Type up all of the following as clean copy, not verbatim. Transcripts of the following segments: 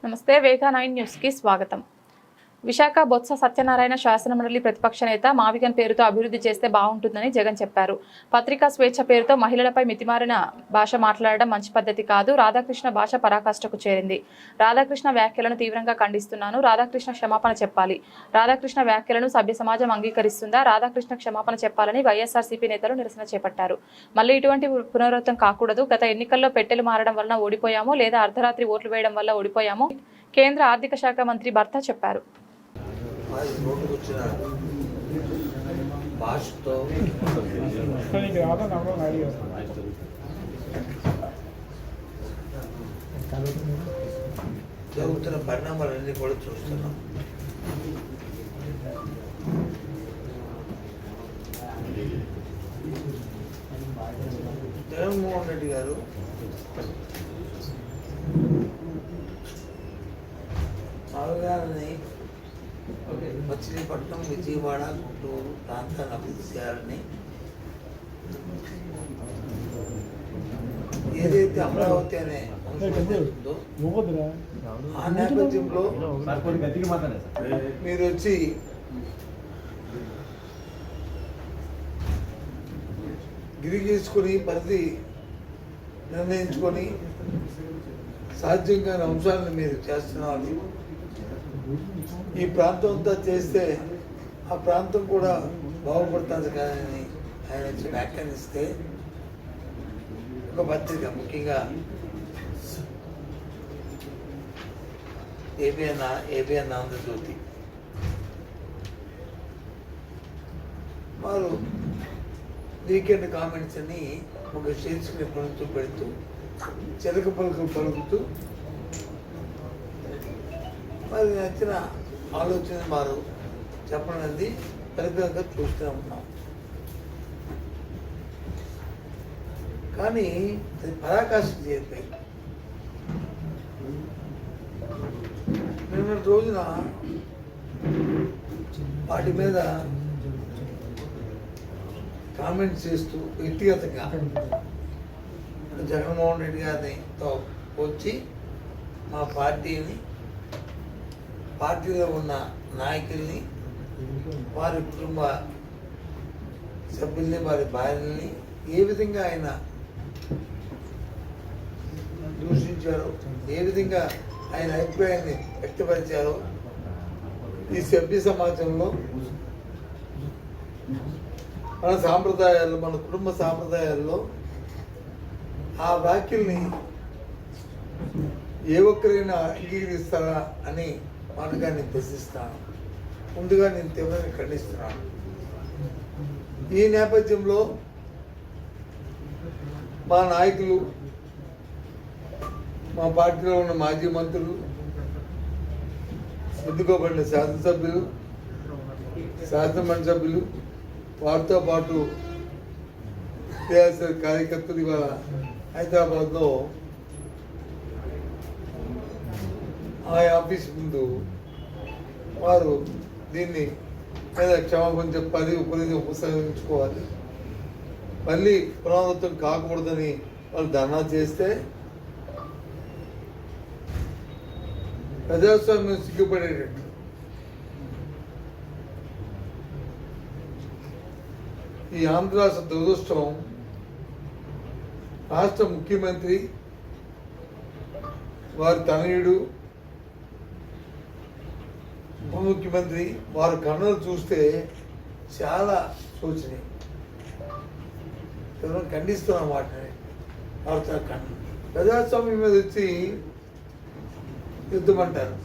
నమస్తే వేగా 9 న్యూస్కి స్వాగతం. విశాఖ బొత్స సత్యనారాయణ శాసనమండలి ప్రతిపక్ష నేత మావిగన్ పేరుతో అభివృద్ధి చేస్తే బాగుంటుందని జగన్ చెప్పారు. పత్రికా స్వేచ్ఛ పేరుతో మహిళలపై మితిమారిన భాష మాట్లాడడం మంచి పద్ధతి కాదు. రాధాకృష్ణ భాష పరాకాష్ఠకు చేరింది. రాధాకృష్ణ వ్యాఖ్యలను తీవ్రంగా ఖండిస్తున్నాను. రాధాకృష్ణ క్షమాపణ చెప్పాలి. రాధాకృష్ణ వ్యాఖ్యలను సభ్య సమాజం అంగీకరిస్తుందా? రాధాకృష్ణ క్షమాపణ చెప్పాలని వైఎస్ఆర్సీపీ నేతలు నిరసన చేపట్టారు. మళ్ళీ ఇటువంటి పునరావృతం కాకూడదు. గత ఎన్నికల్లో పెట్టెలు మారడం వలన ఓడిపోయామో లేదా అర్ధరాత్రి ఓట్లు వేయడం వల్ల ఓడిపోయామో కేంద్ర ఆర్థిక శాఖ మంత్రి భర్త చెప్పారు. నోటుకు వచ్చిన భాషతో జరుగుతున్న పరిణామాలన్నీ కూడా చూస్తున్నాం. జగన్మోహన్ రెడ్డి గారు అవగాహనని మచిలీపట్నం, విజయవాడ, గుంటూరు ప్రాంతాన్ని అభివృద్ధి చేయాలని ఏదైతే అమరావతి అనే ఉందో ఆ నేపథ్యంలో మీరు వచ్చి గిరిగీసుకొని పరిధి నిర్ణయించుకొని సాధ్యం కాని అంశాలను మీరు చేస్తున్నారు. ఈ ప్రాంతం అంతా చేస్తే ఆ ప్రాంతం కూడా బాగుపడుతుంది కానీ ఆయన వచ్చి వ్యాఖ్యానిస్తే ఒక పత్రిక, ముఖ్యంగా ఏబిఎన్ ఆంధ్రజ్యోతి వారు వీకెండ్ కామెంట్స్ అని ఒక శీర్షికని పెడుతూ చిలక పలుకులు పలుకుతూ మరి నచ్చిన ఆలోచన వారు చెప్పడానికి పరిపూర్ణంగా చూస్తూ ఉన్నాం. కానీ అది పరాకాష్ఠ చేరిపోయి నిన్న రోజున వాటి మీద కామెంట్స్ చేస్తూ వ్యక్తిగతంగా జగన్మోహన్ రెడ్డి గారితో వచ్చి మా పార్టీలో ఉన్న నాయకుల్ని, వారి కుటుంబ సభ్యుల్ని, వారి భార్యల్ని ఏ విధంగా ఆయన దూషించారో, ఏ విధంగా ఆయన అభిప్రాయాన్ని వ్యక్తపరిచారో ఈ సభ్య సమాజంలో మన సాంప్రదాయాల్లో, మన కుటుంబ సాంప్రదాయాల్లో ఆ వ్యాఖ్యల్ని ఏ ఒక్కరైనా అంగీకరిస్తారా అని మనగా నేను ప్రశ్నిస్తాను. ముందుగా నేను తీవ్రంగా ఖండిస్తున్నాను. ఈ నేపథ్యంలో మా నాయకులు, మా పార్టీలో ఉన్న మాజీ మంత్రులు, ఎన్నుకోబడిన శాసనసభ్యులు, శాసనమండలి సభ్యులు, వారితో పాటు టీఆర్ఎస్ కార్యకర్తలు ఇవాళ హైదరాబాద్లో ఆ ఆఫీస్ ముందు వారు దీన్ని మీద క్షమాపణ చెప్పాలి, ఉపసంహరించుకోవాలి, మళ్ళీ పునరావృతం కాకూడదని వాళ్ళు ధర్నా చేస్తే ప్రజాస్వామ్యం సిగ్గుపడేటట్టు ఈ ఆంధ్ర రాష్ట్ర దురదృష్టం, రాష్ట్ర ముఖ్యమంత్రి, వారి తనయుడు, ఉప ముఖ్యమంత్రి వారి కన్నులు చూస్తే చాలా శోచనీయం. ఖండిస్తున్నాం వాటిని. వారితో ప్రజాస్వామ్యం మీద వచ్చి యుద్ధం అంటారు.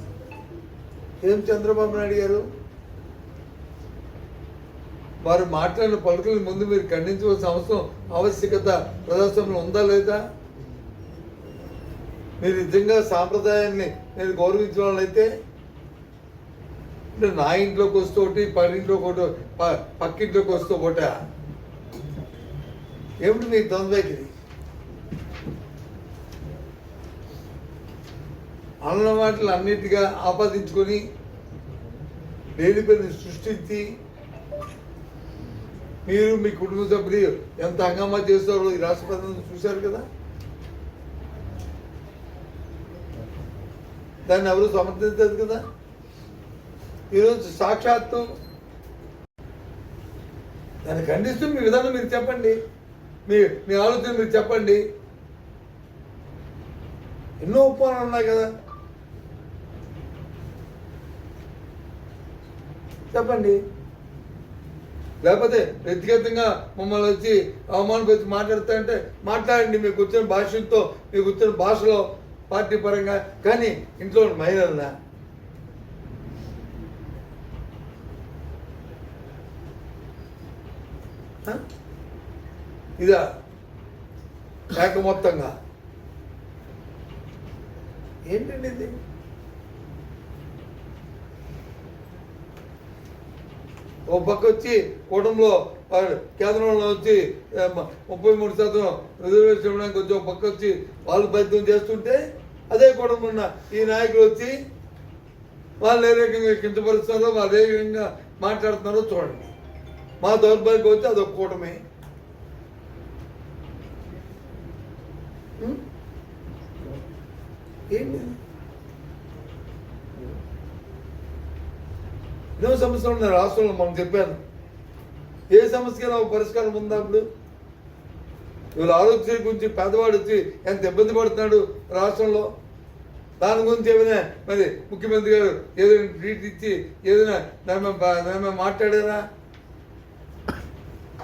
ఏం చంద్రబాబు నాయుడు గారు వారు మాట్లాడిన పలుకుల ముందు మీరు ఖండించవలసిన అవసరం, ఆవశ్యకత ప్రజాస్వామ్యం ఉందా లేదా? మీరు నిజంగా సాంప్రదాయాన్ని నేను గౌరవించిన వాళ్ళైతే నా ఇంట్లోకి వస్తూ ఒకటి, పడింట్లోకి ఒకటి, పక్కింట్లోకి వస్తూ ఒకట ఏమిటి మీ ద్వంద్వైఖరి? అన్న మాటలు అన్నిటిగా ఆపాదించుకొని లేనిపోయిన సృష్టించి మీరు మీ కుటుంబ సభ్యులు ఎంత హంగామా చేస్తారో ఈ రాష్ట్ర ప్రజలు చూశారు కదా. దాన్ని ఎవరు సమర్థించదు కదా. ఈరోజు సాక్షాత్తు దాన్ని ఖండిస్తూ మీ విధానం మీరు చెప్పండి, మీ ఆలోచన మీరు చెప్పండి. ఎన్నో ఉపమానాలు ఉన్నాయి కదా, చెప్పండి. లేకపోతే వ్యక్తిగతంగా మమ్మల్ని వచ్చి అవమానపరిచి మాట్లాడుతా అంటే మాట్లాడండి, మీకు వచ్చిన భాషలతో, మీకు వచ్చిన భాషలో పార్టీ పరంగా. కానీ ఇంట్లో మహిళలనా? ఇదా శాఖ మొత్తంగా ఏంటండి ఇది? ఓ పక్క వచ్చి కూటమిలో కేంద్రంలో వచ్చి 33% రిజర్వేషన్ ఇవ్వడానికి వచ్చి ఒక పక్క వచ్చి వాళ్ళు ప్రయత్నం చేస్తుంటే, అదే కూటమి ఉన్న ఈ నాయకులు వచ్చి వాళ్ళు ఏ రకంగా కించపరుస్తున్నారో, వాళ్ళు ఏ రకంగా మాట్లాడుతున్నారో చూడండి. మా దౌర్భాగ్యం వచ్చి అదొక కూటమి. ఏంటి ఎన్నో సమస్యలు ఉన్నాయి రాష్ట్రంలో. మనం చెప్పాను, ఏ సమస్యకైనా ఒక పరిష్కారం ఉందా? అప్పుడు ఇవాళ ఆరోగ్యశ్రీ గురించి పేదవాడు వచ్చి ఎంత ఇబ్బంది పడుతున్నాడు రాష్ట్రంలో, దాని గురించి ఏమైనా మరి ముఖ్యమంత్రి గారు ఏదైనా ట్రీట్ ఇచ్చి ఏదైనా దాని మాట్లాడారా?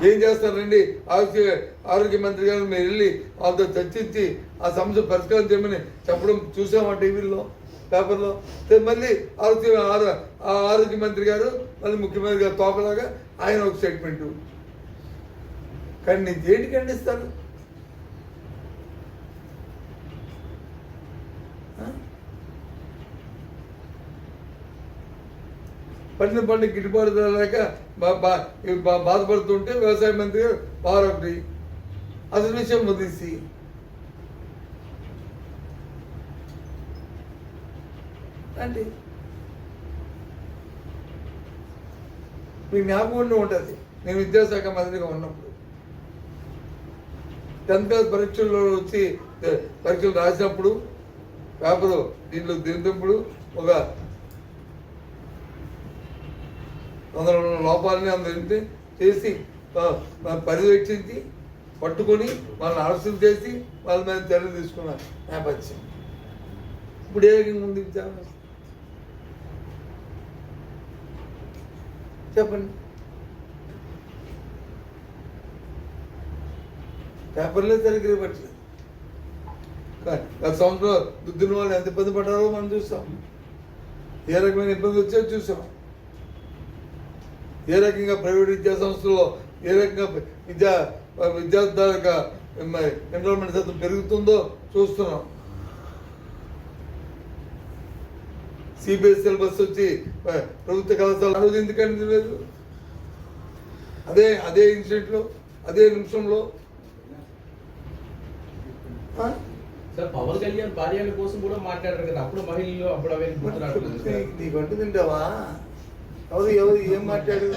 ఏం చేస్తారండి? ఆరోగ్య మంత్రి గారు మీరు వెళ్ళి వాళ్ళతో చర్చించి ఆ సమస్య పరిష్కారం చేయమని చెప్పడం చూసామా టీవీలో, పేపర్లో. మళ్ళీ ఆరోగ్య మంత్రి గారు మళ్ళీ ముఖ్యమంత్రి గారు తోకలాగా ఆయన ఒక స్టేట్మెంట్ ఖండించి ఏంటి ఖండిస్తారు? పండిన పండుగ గిట్టుబాటు లేక బాధపడుతుంటే వ్యవసాయ మంత్రి గారు వారొకటి అసలు విషయం వదిలేసి అంటే మీకు జ్ఞాపకం ఉంటుంది. నేను విద్యాశాఖ మంత్రిగా ఉన్నప్పుడు 10th క్లాస్ పరీక్షల్లో వచ్చి పరీక్షలు రాసినప్పుడు పేపరు దీంట్లో దించినప్పుడు ఒక 100 లోపాలని అందరింటి చేసి పర్యవేక్షించి పట్టుకొని వాళ్ళని అరెస్టులు చేసి వాళ్ళ మీద చర్యలు తీసుకున్న నేపథ్యం. ఇప్పుడు ఏ రకంగా ఉంది విచారణ? చెప్పండి. పేపర్లే సరిగ్గా ఇవ్వట్లేదు. గత సంవత్సరం దుద్దిన వాళ్ళు ఎంత ఇబ్బంది పడ్డారో మనం చూస్తాం. ఏ రకమైన ఇబ్బంది వచ్చాయో చూసాం. ఏ రకంగా ప్రైవేట్ విద్యా సంస్థల్లో ఏ రకంగా విద్యార్థుల యొక్క ఎన్రోల్మెంట్ శాతం పెరుగుతుందో చూస్తున్నాం. సిబిఎస్ సిలబస్ వచ్చి ప్రభుత్వ కళాశాల ఎందుకంటే లేదు. అదే ఇన్స్టిట్యూట్లో అదే నిమిషంలో పవన్ కళ్యాణ్ భార్యల కోసం కూడా మాట్లాడారు కదా, అప్పుడు మహిళలు అప్పుడు నీకు అంటు తింటావా? ఎవరు ఏం మాట్లాడు?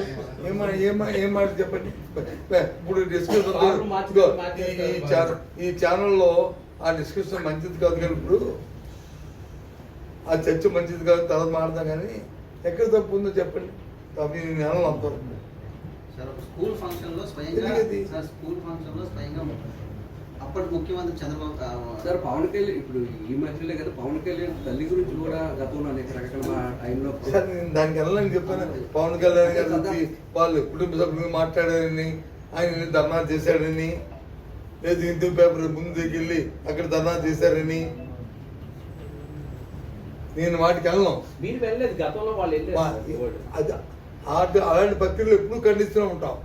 ఏం మాట చెప్పండి. ఇప్పుడు డిస్కషన్ ఈ ఛానల్లో ఆ డిస్కషన్ మంచిది కాదు కానీ, ఇప్పుడు ఆ చర్చ మంచిది కాదు, తర్వాత మాడదాం. కానీ ఎక్కడ తప్పు ఉందో చెప్పండి. తప్పు నెలలు అంటారు. స్కూల్ ఫంక్షన్ లో స్వయంగా అప్పటి ముఖ్యమంత్రి చంద్రబాబు సార్ పవన్ కళ్యాణ్ ఇప్పుడు ఈ మధ్యలో కదా పవన్ కళ్యాణ్ తల్లి గురించి కూడా గతంలో అనేక రకాల టైంలో సార్ నేను దానికి వెళ్ళాలని చెప్పాను. పవన్ కళ్యాణ్ గారి గురించి వాళ్ళు కుటుంబ సభ్యులు మాట్లాడారని, ఆయన ధర్నా చేశాడని, లేదు హిందూ పేపర్ ముందుకు వెళ్ళి అక్కడ ధర్నా చేశారని నేను వాటికి వెళ్ళను. మీరు వెళ్ళలేదు, గతంలో వాళ్ళు వెళ్ళలేదు. అలాంటి పత్రికలు ఎప్పుడు ఖండిస్తూనే ఉంటాం.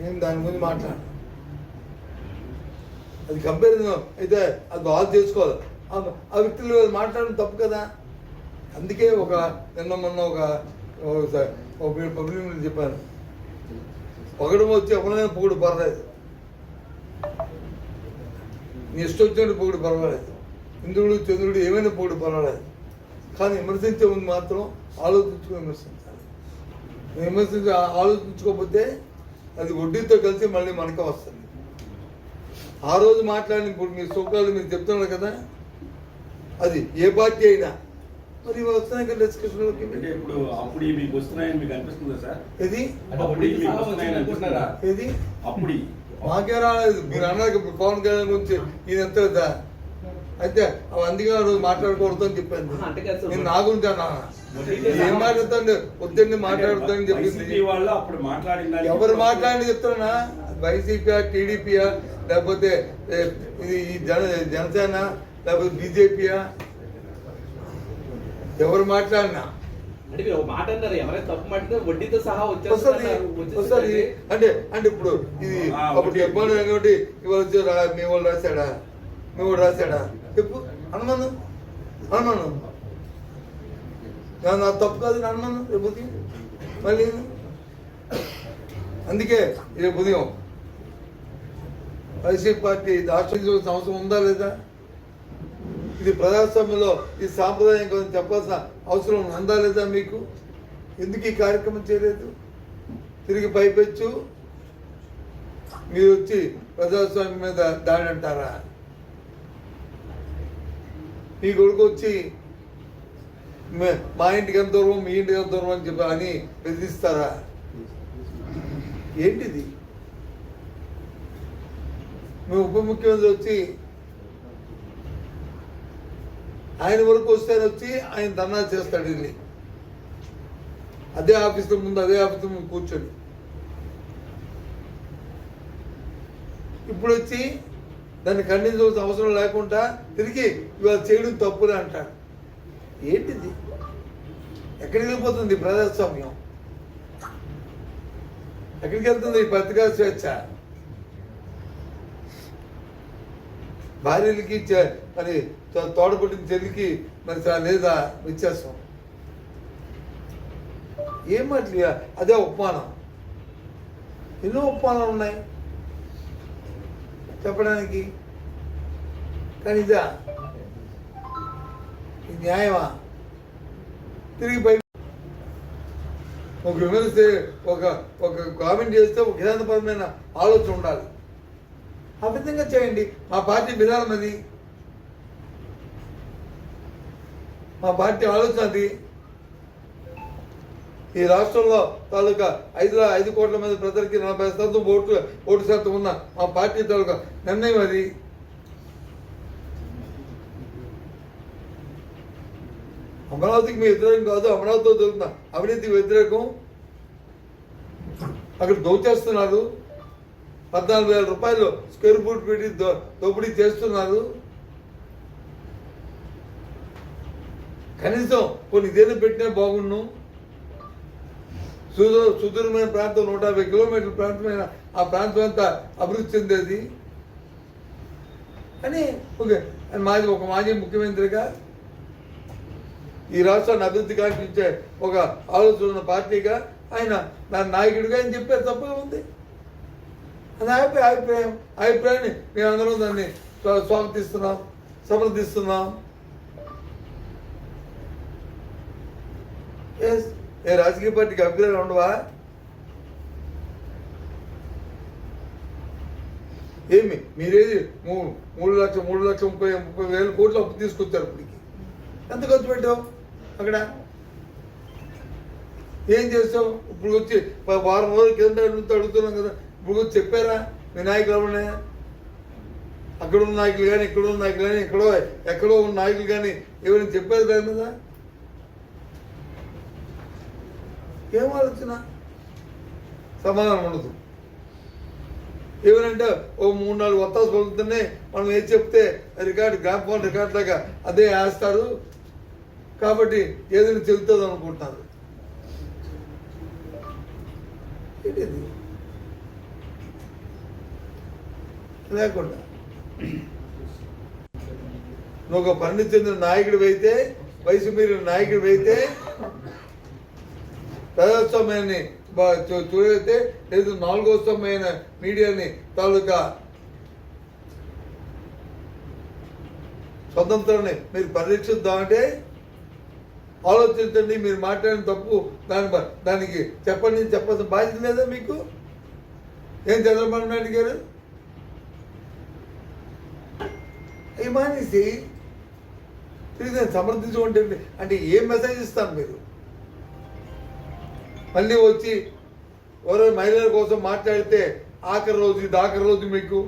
నేను దాని గురించి మాట్లాడు. అది కంపారిజన్ అయితే అది బాగా చేసుకోవాలి. ఆ వ్యక్తులు మాట్లాడడం తప్పు కదా. అందుకే మొన్న ఒక పబ్లిక్ చెప్పాను, పొగడం వచ్చి ఎవరైనా పొగుడు పర్వాలేదు, నీ ఇష్టం వచ్చినట్టు పొగుడు పర్వాలేదు, ఇంద్రుడు చంద్రుడు ఏమైనా పొగుడు పర్వాలేదు. కానీ విమర్శించే ముందు మాత్రం ఆలోచించుకుని విమర్శించాలి. ఆలోచించుకోకపోతే అది వడ్డీతో కలిసి మళ్ళీ మనకే వస్తుంది. ఆ రోజు మాట్లాడిన ఇప్పుడు మీ సూకాలు మీరు చెప్తున్నారు కదా, అది ఏ పార్టీ అయినా మరి వస్తున్నాయి కదా డిస్కషన్లోకి. అంటే ఇప్పుడు అప్పుడు మీకు వస్తున్నాయని మీకు అనిపిస్తుందా సార్? ఇది అంటే వడ్డీకి సహా వచ్చింది అనుకుంటున్నారా? ఇది అప్పుడు మాకే రాలేదు. మీరు అన్నారు ఇప్పుడు పవన్ కళ్యాణ్ గురించి ఈయన ఎంత కదా అయితే అవి అందుకే ఆ రోజు మాట్లాడకూడదు అని చెప్పాను. అంటే కాదు సార్. నేను నా గురించి అన్నా ఏం మాట్లాడుతాండి వద్దండి మాట్లాడుతానని చెప్పింది. వైసీపీ వాళ్ళు అప్పుడు మాట్లాడిన ఎవరు మాట్లాడి చెప్తారా? వైసీపీయా, టీడీపీయా, లేకపోతే ఇది ఈ జనసేన, లేకపోతే బీజేపీయా, ఎవరు మాట్లాడినా అంటే మీరు ఒక మాట అన్నారు, ఎవరైనా తప్పు మాట్లాడితే వడ్డీతో సహా వస్తుంది వస్తుంది. వచ్చేస్తుంది. అంటే అంటే ఇప్పుడు ఇది అప్పుడు చెప్పాను కాబట్టి ఇవాళ వచ్చి మీ వాళ్ళు రాశాడా, మీ వాడు రాశాడా చెప్పు అనుమానం అనుమానం నా తప్పు కాదు అనుమానం రేపు ఉదయం మళ్ళీ. అందుకే రేపు ఉదయం వైసీపీ పార్టీ దాక్షిణ్యం అవసరం ఉందా లేదా? ఇది ప్రజాస్వామ్యంలో ఈ సాంప్రదాయం కొంచెం చెప్పాల్సిన అవసరం ఉందా లేదా మీకు? ఎందుకు ఈ కార్యక్రమం చేయలేదు? తిరిగి పైపెచ్చు మీరు వచ్చి ప్రజాస్వామ్యం మీద దాడి అంటారా? మీ కొడుకు వచ్చి మా ఇంటికి ఎంత దూరం, మీ ఇంటికి ఎంత దూరం అని చెప్పి అని బెదిరిస్తారా? ఏంటిది? మీ ఉప ముఖ్యమంత్రి వచ్చి ఆయన వరకు వస్తే వచ్చి ఆయన ధర్నా చేస్తాడు వెళ్ళి అదే ఆఫీసుల ముందు, అదే ఆఫీసుల ముందు కూర్చొని. ఇప్పుడు వచ్చి దాన్ని ఖండించవలసిన అవసరం లేకుండా తిరిగి ఇవాళ చేయడం తప్పులే అంటాడు. ఏంటిది? ఎక్కడికి వెళ్ళిపోతుంది ప్రజాస్వామ్యం? ఎక్కడికి వెళ్తుంది ఈ పత్రికా స్వేచ్ఛ? భార్యలకి మరి తోడబుట్టిన చెల్లికి మరి లేదా వ్యత్యాసం? ఏం మాటలు? అదే ఉపమానం. ఎన్నో ఉపమానాలు ఉన్నాయి చెప్పడానికి, కానీ ఇదా న్యాయమా? తిరిగి బయట ఒక విమర్శ ఒక కామెంట్ చేస్తే ఒక విధానపరమైన ఆలోచన ఉండాలి. ఆ విధంగా చేయండి. మా పార్టీ విధానం అది, మా పార్టీ ఆలోచన అది. ఈ రాష్ట్రంలో తాలూకా 5 కోట్ల మంది ప్రజలకి 40% ఓటు శాతం ఉన్న మా పార్టీ తాలూకా నిర్ణయం అది. అమరావతికి మీ వ్యతిరేకం కాదు, అమరావతితో దొరుకుతున్న అవినీతికి వ్యతిరేకం. అక్కడ దోచేస్తున్నారు, 14,000 రూపాయలు స్క్వేర్ ఫుట్ పెట్టి దోపిడీ చేస్తున్నారు. కనీసం కొన్ని ఇదేదో పెట్టినా బాగుండు. సుదూరమైన ప్రాంతం 150 కిలోమీటర్ల ప్రాంతమైన ఆ ప్రాంతం అంతా అభివృద్ధి చెందేది అని ఒక మాజీ ముఖ్యమంత్రిగా ఈ రాష్ట్రాన్ని అభివృద్ధి కాంక్షించే ఒక ఆలోచన ఉన్న పార్టీగా ఆయన నా నాయకుడిగా ఆయన చెప్పారు. తప్పగా ఉంది. అది అభిప్రాయాన్ని మేమందరం దాన్ని స్వాగతిస్తున్నాం, సమర్థిస్తున్నాం. ఏ రాజకీయ పార్టీకి అభిప్రాయాలు ఉండవా? ఏమి మీరేది 3,30,000 కోట్లు అప్పు తీసుకొచ్చారు. ఇప్పటికి ఎంత ఖర్చు పెట్టావు? అక్కడ ఏం చేస్తావు? ఇప్పుడు వచ్చి వారం రోజుల కింద అడుగుతున్నాం కదా, ఇప్పుడు వచ్చి చెప్పారా మీ నాయకులు ఎవరన్నా? అక్కడ ఉన్న నాయకులు కానీ, ఇక్కడ ఉన్న నాయకులు కానీ, ఎక్కడో ఉన్న నాయకులు కానీ ఎవరైనా చెప్పారు దాని మీద? ఏం ఆలోచన? సమాధానం ఉండదు. ఏమనంటే ఓ 3-4 వత్తాసు పలుకుతున్నాయి, మనం ఏది చెప్తే గ్రామ్ ఫోన్ రికార్డ్ లాగా అదే వేస్తారు కాబట్టి ఏదైనా చెబుతుంది అనుకుంటున్నారు. ఏంటిది? లేకుండా నువ్వు ఒక పరిణితి చెందిన నాయకుడు అయితే, వయసు మీరిన నాయకుడు అయితే ప్రజాస్వామ్యాన్ని చూడైతే లేదు 4వ స్తంభమైన మీడియాని తాలూకా స్వతంత్రాన్ని మీరు పరిరక్షిద్దామంటే ఆలోచించండి. మీరు మాట్లాడిన తప్పు దానికి చెప్పాల్సిన బాధ్యత లేదా మీకు? ఏం చంద్రబాబు నాయుడు గారు అవి మానేసి తిరిగి నేను సమర్థించుకుంటే అంటే ఏం మెసేజ్ ఇస్తాను మీరు? మళ్ళీ వచ్చి ఎవరో మహిళల కోసం మాట్లాడితే ఆఖరి రోజు ఇది ఆఖరి రోజు మీకు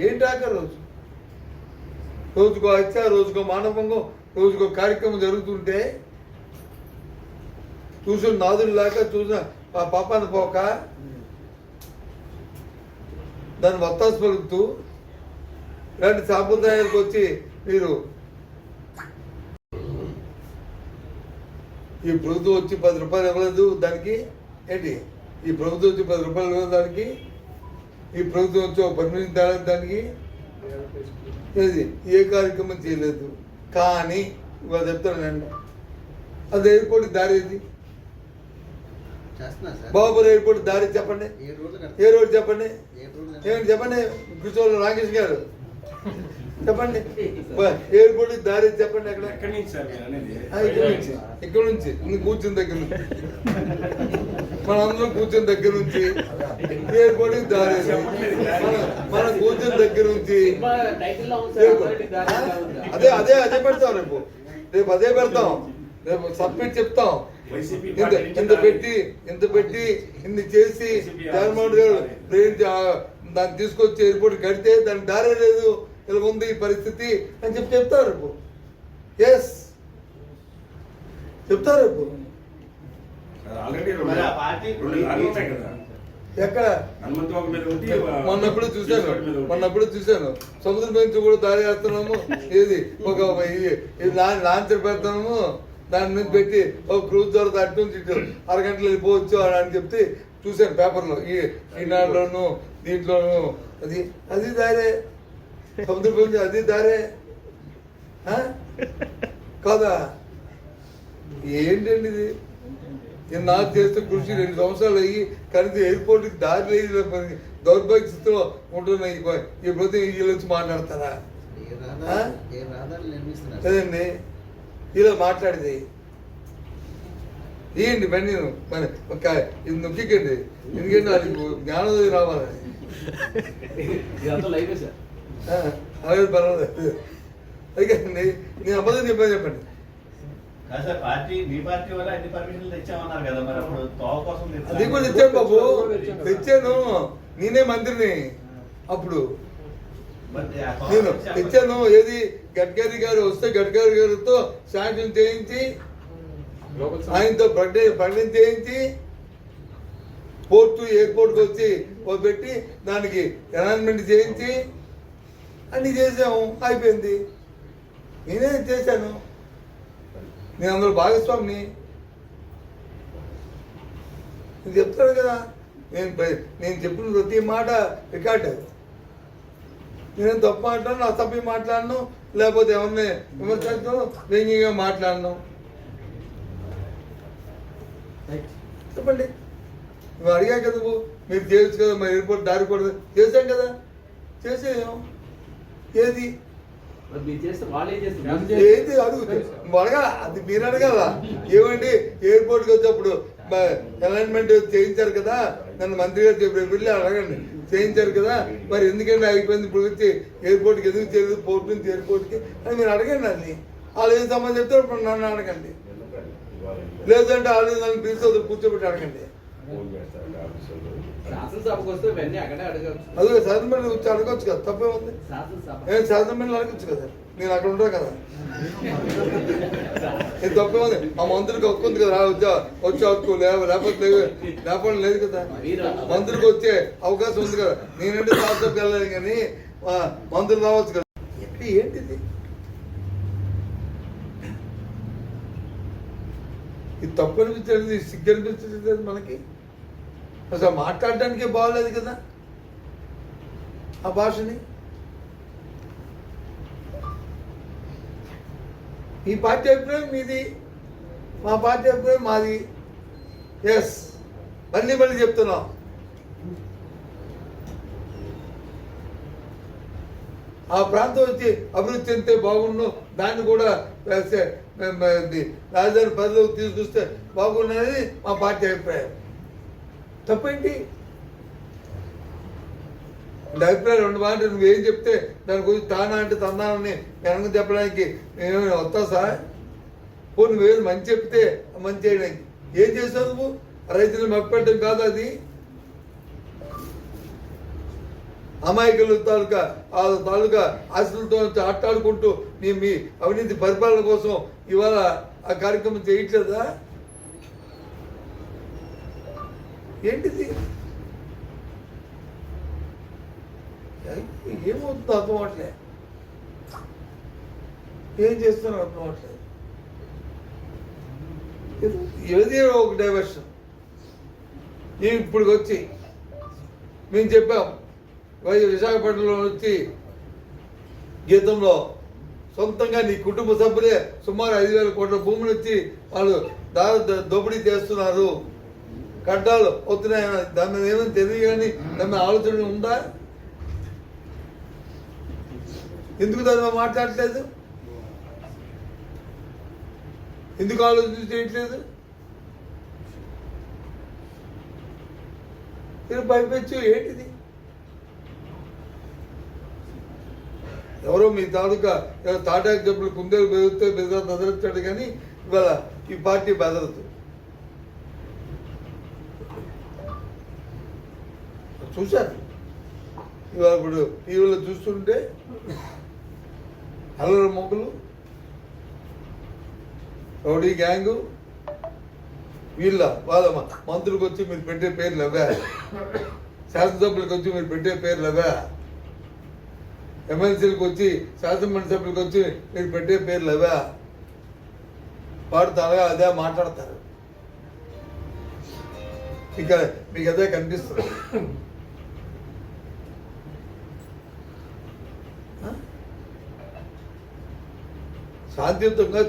ఏంటి ఆఖరి రోజు? రోజుకో హత్య, రోజుకో మానభంగం, రోజుకో కార్యక్రమం జరుగుతుంటే చూసిన నాదులు లేక చూసిన పాపాన్ని పోక దాన్ని వత్తాసు పలుకుతూ ఇలాంటి సాంప్రదాయాలకు వచ్చి మీరు ఈ ప్రభుత్వం వచ్చి 10 రూపాయలు ఇవ్వలేదు దానికి ఏంటి? ఈ ప్రభుత్వం వచ్చి 10 రూపాయలు ఇవ్వలేదు దానికి, ఈ ప్రభుత్వం వచ్చి ఒక పర్మిషన్ తేలేదు దానికి, ఏది ఏ కార్యక్రమం చేయలేదు. కానీ ఇవాళ చెప్తానండి, అది ఎయిర్పోర్ట్ దారి ఏది? చేస్తున్నారు సార్. బాబు ఎయిర్పోర్ట్ దారి చెప్పండి, 7 రోజులు ఏ రోడ్ చెప్పండి, 7 రోజులు ఏమిటి చెప్పండి, కృష్ణ రాకేష్ గారు చెప్పండి, ఎయిర్పోర్ట్ దారి చెప్పండి. అక్కడ ఎక్కడి నుంచి సార్ మీరు అనేది? ఇక్కడ నుంచి నువ్వు కూర్చుని దగ్గర నుంచి మనందరం కూర్చుని దగ్గర నుంచి ఎయిర్పోర్ట్ దారి మనం కూర్చుని దగ్గర నుంచి అదే అదే అదే పెడతాం రేపు అదే పెడతాం, రేపు సబ్మిట్ చెప్తాం. ఇంత పెట్టి ఇన్ని చేసి జగన్మోహన్ గారు దాన్ని తీసుకొచ్చి ఎయిర్పోర్ట్ కడితే దానికి దారే లేదు, ఇలా ఉంది ఈ పరిస్థితి అని చెప్తారు రేపు. ఎస్ చెప్తారు రేపు. ఆల్రెడీ 2 లారీలు ఉన్నాయి కదా ఎక్కడ హనుమంతవాక మీద ఒకటి, మొన్నప్పుడు చూశాను సముద్రం నుంచి కూడా దారి వేస్తున్నాము, ఏది ఒక లాంచర్ పెడుతున్నాము, దాని మీద పెట్టి ఒక క్రూజ్ ద్వారా అటు నుంచి ఇటు అరగంటలు వెళ్ళిపోవచ్చు అని చెప్తే చూశాను పేపర్లో, ఈనాడులోను దీంట్లోను. అది దారే సముద్రం నుంచి, అది దారే కాదా? ఏంటండి ఇది? నేను నాకు చేస్తే కృషి 2 సంవత్సరాలు అయ్యి కనీసం ఎయిర్పోర్ట్కి దారి లేదు, దౌర్భాగ్య స్థితిలో ఉంటున్నాయి. ఈ ప్రభుత్వం వీళ్ళు వచ్చి మాట్లాడతారా? ఏ రహదారులు నిర్మిస్తున్నారు కదండి, ఇలా మాట్లాడేది ఏంటి బండి మరి ఇది నొక్కికండి, ఎందుకంటే అది జ్ఞానోదయం రావాలని. అలాగే పర్వాలేదు. అందుకండి నేను అబద్ధం చెప్పండి. పార్టీ మీ పార్టీ వల్ల అన్ని పర్మిషన్లు తెచ్చామన్నారు కదా, మరి అప్పుడు తోవ కోసం అది కూడా తెచ్చాను బాబు, తెచ్చాను. నేనే మంత్రిని అప్పుడు, నేను తెచ్చాను. ఏది గడ్కరీ గారు వస్తే గడ్కరీ గారితో శాంక్షన్ చేయించి ఆయనతో ప్రకటన చేయించి పోర్టు ఎయిర్పోర్ట్కి వచ్చి పెట్టి దానికి అనౌన్స్మెంట్ చేయించి అన్ని చేసాము, అయిపోయింది. నేనే చేశాను, నేను అందులో భాగస్వామిని. నేను చెప్తాను కదా, నేను చెప్పిన ప్రతి మాట రికార్డు. నేను తప్పు మాట్లాడను, నా తప్పి మాట్లాడను, లేకపోతే ఎవరిని విమర్శించడం, వ్యంగ్యంగా మాట్లాడను. చెప్పండి, నువ్వు అడిగా కదా, నువ్వు మీరు చేయొచ్చు కదా, మరి ఎయిర్పోర్ట్ దారి కూడా చేశాం కదా, చేసేయం. ఏది ఏది అడుగు అడగా, అది మీరు అడగాల. ఏమండి ఎయిర్పోర్ట్కి వచ్చేప్పుడు అలైన్మెంట్ చేయించారు కదా, నన్ను మంత్రి గారు చెప్పి వెళ్ళి అడగండి, చేయించారు కదా, మరి ఎందుకంటే అయిపోయింది ఇప్పుడు వచ్చి ఎయిర్పోర్ట్కి ఎందుకు చేయలేదు, పోర్ట్ నుంచి ఎయిర్పోర్ట్కి అని మీరు అడగండి. అది వాళ్ళు ఏం సంబంధం చెప్తే ఇప్పుడు నన్ను అడగండి, లేదంటే వాళ్ళు నన్ను పిలిచి కూర్చోబెట్టి అడగండి. అదే శాసనమండలి వచ్చి అడగొచ్చు కదా, తప్పే ఉంది. శాసనమండలి అడగచ్చు కదా, నేను అక్కడ ఉంటాను కదా, ఇది తప్పే ఉంది. ఆ మంత్రికి హక్కు ఉంది కదా, వచ్చే హక్కు లేకపోతే లేదు కదా, మంత్రికి వచ్చే అవకాశం ఉంది కదా. నేనంటే శాసనసభకి వెళ్ళాను కానీ మంత్రులు రావచ్చు కదా. ఏంటిది? ఇది తప్పు అనిపించలేదు, సిగ్గు అనిపించలేదు మనకి. అసలు మాట్లాడడానికే బాగలేదు కదా ఆ భాషని. మీ పార్టీ అభిప్రాయం మీది, మా పార్టీ అభిప్రాయం మాది. ఎస్, మళ్ళీ చెప్తున్నాం. ఆ ప్రాంతం వచ్చి అభివృద్ధి చెందితే బాగుండు, దాన్ని కూడా రాజధాని పరిధిలోకి తీసుకొస్తే బాగుండనేది మా పార్టీ అభిప్రాయం. తప్పేంటి? నీ అభిప్రాయం రెండు మాటలు నువ్వేం చెప్తే దాని గురించి తానా అంటే తందానని వెనక చెప్పడానికి మేమేమైనా వస్తా సార్? పోనీ నువ్వేది మంచి చెప్తే మంచి చేయడానికి ఏం చేసావు నువ్వు? రైతులు మప్పెట్టడం కాదు అది. అమాయకుల తాలూకా ఆశలతో ఆటాడుకుంటూ మీ అవినీతి పరిపాలన కోసం ఇవాళ ఆ కార్యక్రమం చేయట్లేదా? ఏంటిది? ఏమవుతుందో అర్థం అవట్లే, ఏం చేస్తున్నారో అర్థం అవట్లేదు. ఏదో ఒక డైవర్షన్. ఇప్పుడు వచ్చి మేము చెప్పాం, విశాఖపట్నంలో వచ్చి గీతంలో సొంతంగా నీ కుటుంబ సభ్యులే సుమారు 5,000 కోట్ల భూములు వచ్చి వాళ్ళు దోపిడీ చేస్తున్నారు, కట్టాలు అవుతున్నాయి. దాని మీద ఏమైనా తెలియదు కానీ దాని మీద ఆలోచన ఉందా? ఎందుకు దాని మీద మాట్లాడట్లేదు? ఎందుకు ఆలోచన చేయట్లేదు? మీరు పైపెచ్చు ఏంటిది? ఎవరో మీ తాలూకా తాటాకు చెప్పులు కుందేలు బెదరొచ్చాడు కానీ ఇవాళ ఈ పార్టీ బెదరదు. చూశారు ఇవాళ ఇప్పుడు టీవీలో చూస్తుంటే అల్లరి మొక్కలు, రౌడీ గ్యాంగు, వాళ్ళ మంత్రులకు వచ్చి మీరు పెట్టే పేర్లు అవా? శాసనసభ్యులకు వచ్చి మీరు పెట్టే పేర్లు అవా? ఎమ్మెల్సీలకు వచ్చి శాసనమండలి సభ్యులకు వచ్చి మీరు పెట్టే పేర్లు అవా? వాడు తలగా అదే మాట్లాడతారు. ఇక మీకు అదే కనిపిస్తుంది. శాంతియుతంగా